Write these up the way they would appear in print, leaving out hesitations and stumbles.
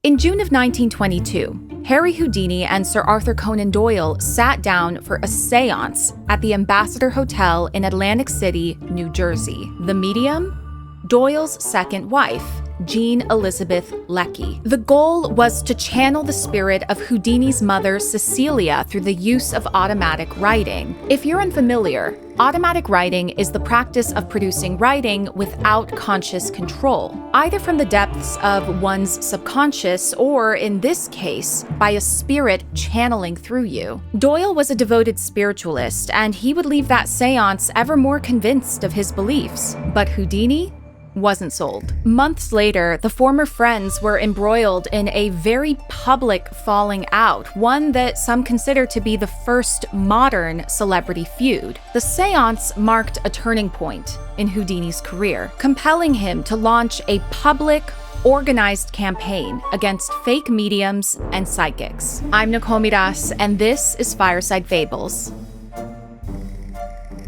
In June of 1922, Harry Houdini and Sir Arthur Conan Doyle sat down for a séance at the Ambassador Hotel in Atlantic City, New Jersey. The medium? Doyle's second wife, Jean Elizabeth Lecky. The goal was to channel the spirit of Houdini's mother, Cecilia, through the use of automatic writing. If you're unfamiliar, automatic writing is the practice of producing writing without conscious control, either from the depths of one's subconscious or, in this case, by a spirit channeling through you. Doyle was a devoted spiritualist, and he would leave that séance ever more convinced of his beliefs. But Houdini wasn't sold. Months later, the former friends were embroiled in a very public falling out, one that some consider to be the first modern celebrity feud. The séance marked a turning point in Houdini's career, compelling him to launch a public, organized campaign against fake mediums and psychics. I'm Nicole Miras, and this is Fireside Fables.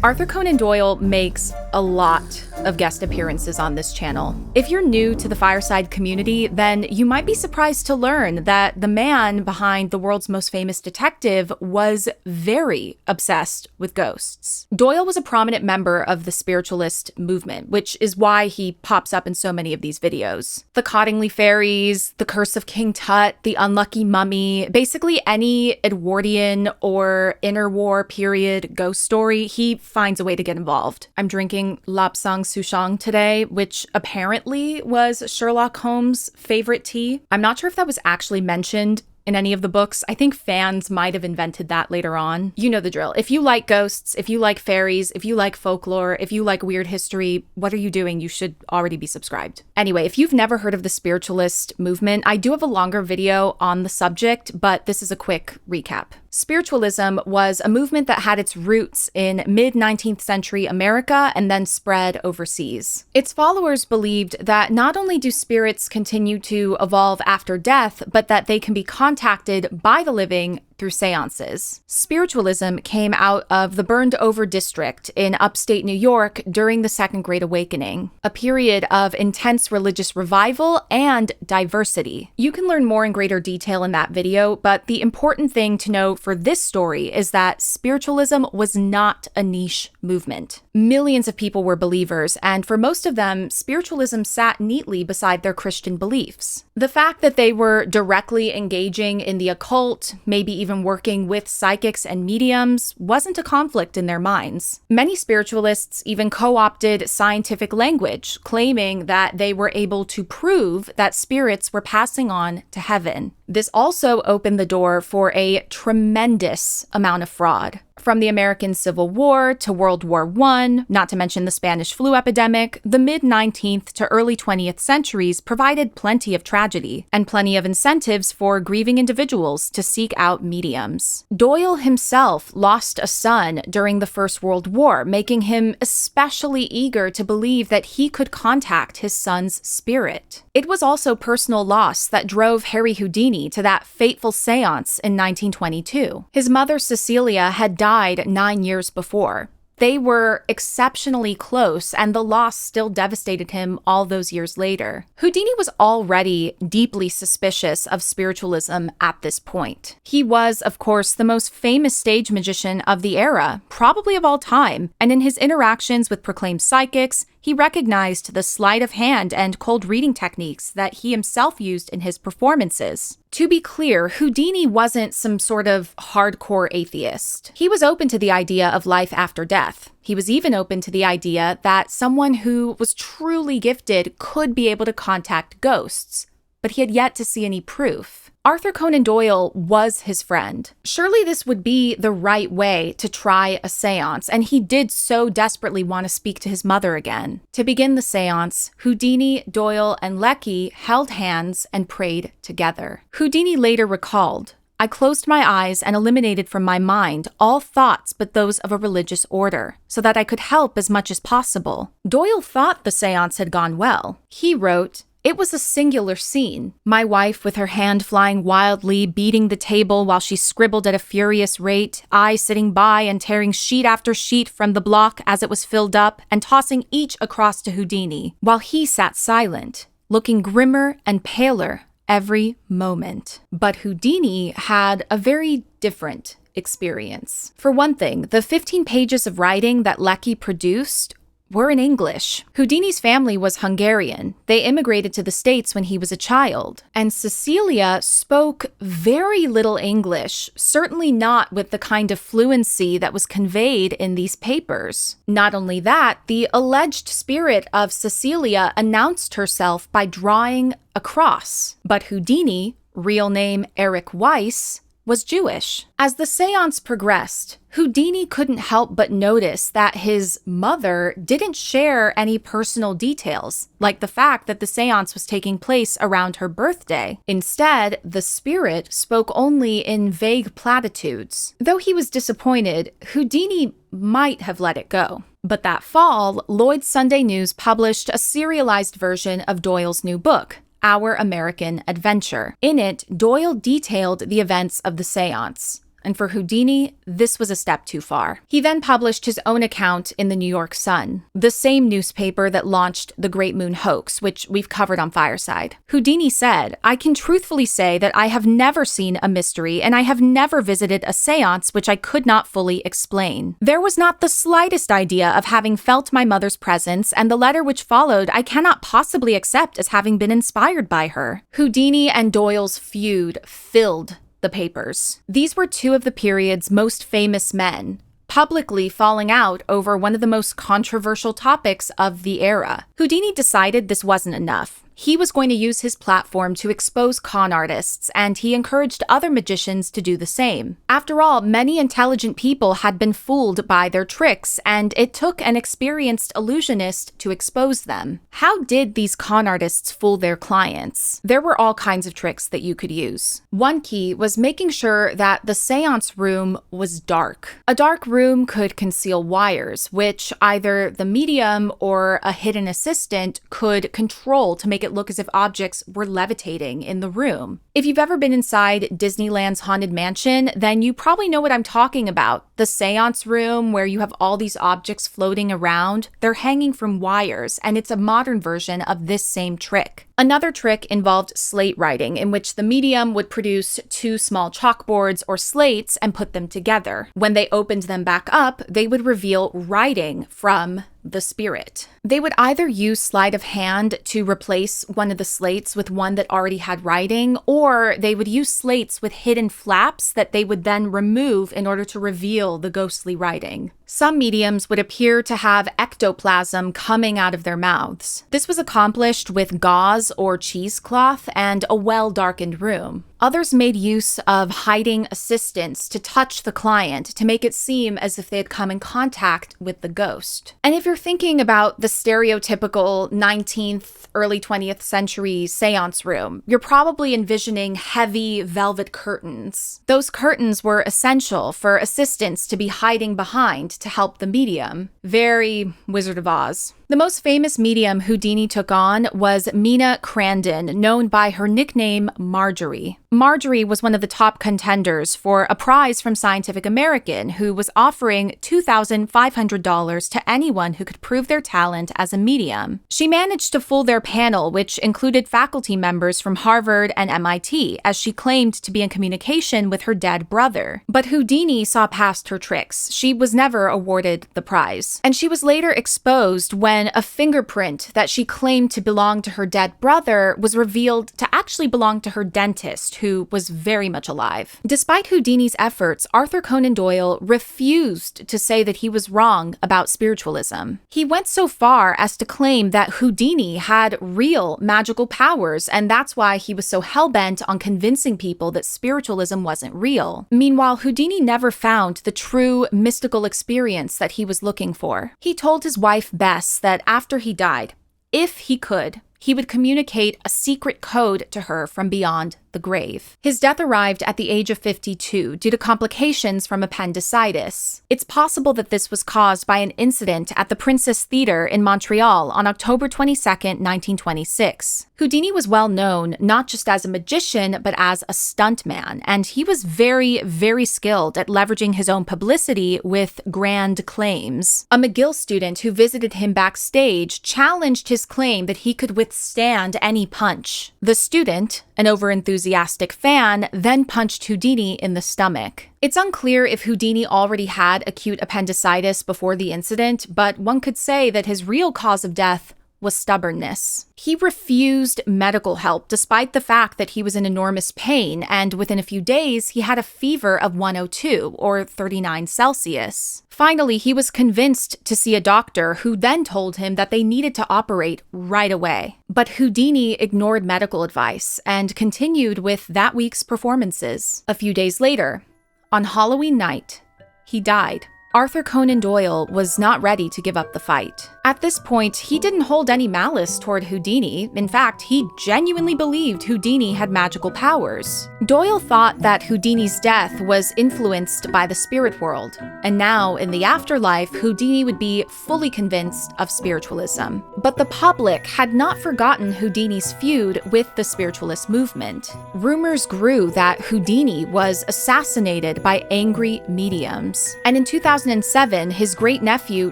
Arthur Conan Doyle makes a lot of guest appearances on this channel. If you're new to the Fireside community, then you might be surprised to learn that the man behind the world's most famous detective was very obsessed with ghosts. Doyle was a prominent member of the Spiritualist movement, which is why he pops up in so many of these videos. The Cottingley Fairies, the Curse of King Tut, the Unlucky Mummy, basically any Edwardian or interwar period ghost story, he finds a way to get involved. I'm drinking Lapsang Souchong today, which apparently was Sherlock Holmes' favorite tea. I'm not sure if that was actually mentioned in any of the books. I think fans might have invented that later on. You know the drill. If you like ghosts, if you like fairies, if you like folklore, if you like weird history, what are you doing? You should already be subscribed. Anyway, if you've never heard of the Spiritualist movement, I do have a longer video on the subject, but this is a quick recap. Spiritualism was a movement that had its roots in mid-19th century America and then spread overseas. Its followers believed that not only do spirits continue to evolve after death, but that they can be contacted by the living through seances. Spiritualism came out of the burned-over district in upstate New York during the Second Great Awakening, a period of intense religious revival and diversity. You can learn more in greater detail in that video, but the important thing to know for this story is that spiritualism was not a niche movement. Millions of people were believers, and for most of them, spiritualism sat neatly beside their Christian beliefs. The fact that they were directly engaging in the occult, maybe even working with psychics and mediums, wasn't a conflict in their minds. Many spiritualists even co-opted scientific language, claiming that they were able to prove that spirits were passing on to heaven. This also opened the door for a tremendous amount of fraud. From the American Civil War to World War I, not to mention the Spanish flu epidemic, the mid-19th to early 20th centuries provided plenty of tragedy and plenty of incentives for grieving individuals to seek out mediums. Doyle himself lost a son during the First World War, making him especially eager to believe that he could contact his son's spirit. It was also personal loss that drove Harry Houdini to that fateful séance in 1922. His mother, Cecilia, had died 9 years before. They were exceptionally close, and the loss still devastated him all those years later. Houdini was already deeply suspicious of spiritualism at this point. He was, of course, the most famous stage magician of the era, probably of all time, and in his interactions with proclaimed psychics, he recognized the sleight of hand and cold reading techniques that he himself used in his performances. To be clear, Houdini wasn't some sort of hardcore atheist. He was open to the idea of life after death. He was even open to the idea that someone who was truly gifted could be able to contact ghosts, but he had yet to see any proof. Arthur Conan Doyle was his friend. Surely this would be the right way to try a séance, and he did so desperately want to speak to his mother again. To begin the séance, Houdini, Doyle, and Lecky held hands and prayed together. Houdini later recalled, "I closed my eyes and eliminated from my mind all thoughts but those of a religious order, so that I could help as much as possible." Doyle thought the séance had gone well. He wrote, "It was a singular scene. My wife with her hand flying wildly, beating the table while she scribbled at a furious rate, I sitting by and tearing sheet after sheet from the block as it was filled up and tossing each across to Houdini, while he sat silent, looking grimmer and paler every moment. But Houdini had a very different experience. For one thing, the 15 pages of writing that Lecky produced were in English. Houdini's family was Hungarian. They immigrated to the States when he was a child. And Cecilia spoke very little English, certainly not with the kind of fluency that was conveyed in these papers. Not only that, the alleged spirit of Cecilia announced herself by drawing a cross. But Houdini, real name Eric Weiss, was Jewish. As the séance progressed, Houdini couldn't help but notice that his mother didn't share any personal details, like the fact that the séance was taking place around her birthday. Instead, the spirit spoke only in vague platitudes. Though he was disappointed, Houdini might have let it go. But that fall, Lloyd's Sunday News published a serialized version of Doyle's new book, Our American Adventure. In it, Doyle detailed the events of the séance. And for Houdini, this was a step too far. He then published his own account in the New York Sun, the same newspaper that launched the Great Moon hoax, which we've covered on Fireside. Houdini said, "I can truthfully say that I have never seen a mystery, and I have never visited a séance which I could not fully explain. There was not the slightest idea of having felt my mother's presence, and the letter which followed I cannot possibly accept as having been inspired by her." Houdini and Doyle's feud filled the papers. These were two of the period's most famous men, publicly falling out over one of the most controversial topics of the era. Houdini decided this wasn't enough. He was going to use his platform to expose con artists, and he encouraged other magicians to do the same. After all, many intelligent people had been fooled by their tricks, and it took an experienced illusionist to expose them. How did these con artists fool their clients? There were all kinds of tricks that you could use. One key was making sure that the séance room was dark. A dark room could conceal wires, which either the medium or a hidden assistant could control to make it look as if objects were levitating in the room. If you've ever been inside Disneyland's Haunted Mansion, then you probably know what I'm talking about. The séance room where you have all these objects floating around, they're hanging from wires, and it's a modern version of this same trick. Another trick involved slate writing, in which the medium would produce two small chalkboards or slates and put them together. When they opened them back up, they would reveal writing from the spirit. They would either use sleight of hand to replace one of the slates with one that already had writing, or they would use slates with hidden flaps that they would then remove in order to reveal the ghostly writing. Some mediums would appear to have ectoplasm coming out of their mouths. This was accomplished with gauze or cheesecloth and a well-darkened room. Others made use of hiding assistants to touch the client to make it seem as if they had come in contact with the ghost. And if you're thinking about the stereotypical 19th, early 20th century seance room, you're probably envisioning heavy velvet curtains. Those curtains were essential for assistants to be hiding behind to help the medium. Very Wizard of Oz. The most famous medium Houdini took on was Mina Crandon, known by her nickname Marjorie. Marjorie was one of the top contenders for a prize from Scientific American, who was offering $2,500 to anyone who could prove their talent as a medium. She managed to fool their panel, which included faculty members from Harvard and MIT, as she claimed to be in communication with her dead brother. But Houdini saw past her tricks. She was never awarded the prize. And she was later exposed when a fingerprint that she claimed to belong to her dead brother was revealed to actually belong to her dentist, who was very much alive. Despite Houdini's efforts, Arthur Conan Doyle refused to say that he was wrong about spiritualism. He went so far as to claim that Houdini had real magical powers, and that's why he was so hell-bent on convincing people that spiritualism wasn't real. Meanwhile, Houdini never found the true mystical experience that he was looking for. He told his wife Bess that after he died, if he could, he would communicate a secret code to her from beyond the grave. His death arrived at the age of 52 due to complications from appendicitis. It's possible that this was caused by an incident at the Princess Theatre in Montreal on October 22, 1926. Houdini was well known not just as a magician, but as a stuntman, and he was very, very skilled at leveraging his own publicity with grand claims. A McGill student who visited him backstage challenged his claim that he could withstand withstand any punch. The student, an overenthusiastic fan, then punched Houdini in the stomach. It's unclear if Houdini already had acute appendicitis before the incident, but one could say that his real cause of death was stubbornness. He refused medical help despite the fact that he was in enormous pain, and within a few days, he had a fever of 102 or 39 Celsius. Finally, he was convinced to see a doctor who then told him that they needed to operate right away. But Houdini ignored medical advice and continued with that week's performances. A few days later, on Halloween night, he died. Arthur Conan Doyle was not ready to give up the fight. At this point, he didn't hold any malice toward Houdini. In fact, he genuinely believed Houdini had magical powers. Doyle thought that Houdini's death was influenced by the spirit world, and now, in the afterlife, Houdini would be fully convinced of spiritualism. But the public had not forgotten Houdini's feud with the spiritualist movement. Rumors grew that Houdini was assassinated by angry mediums, and in 2007, his great-nephew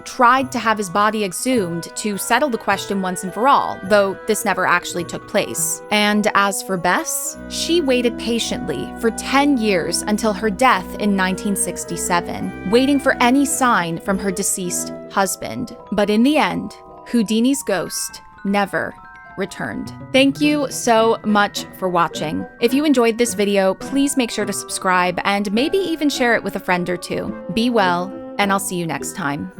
tried to have his body exhumed to settle the question once and for all, though this never actually took place. And as for Bess, she waited patiently for 10 years until her death in 1967, waiting for any sign from her deceased husband. But in the end, Houdini's ghost never returned. Thank you so much for watching. If you enjoyed this video, please make sure to subscribe and maybe even share it with a friend or two. Be well, and I'll see you next time.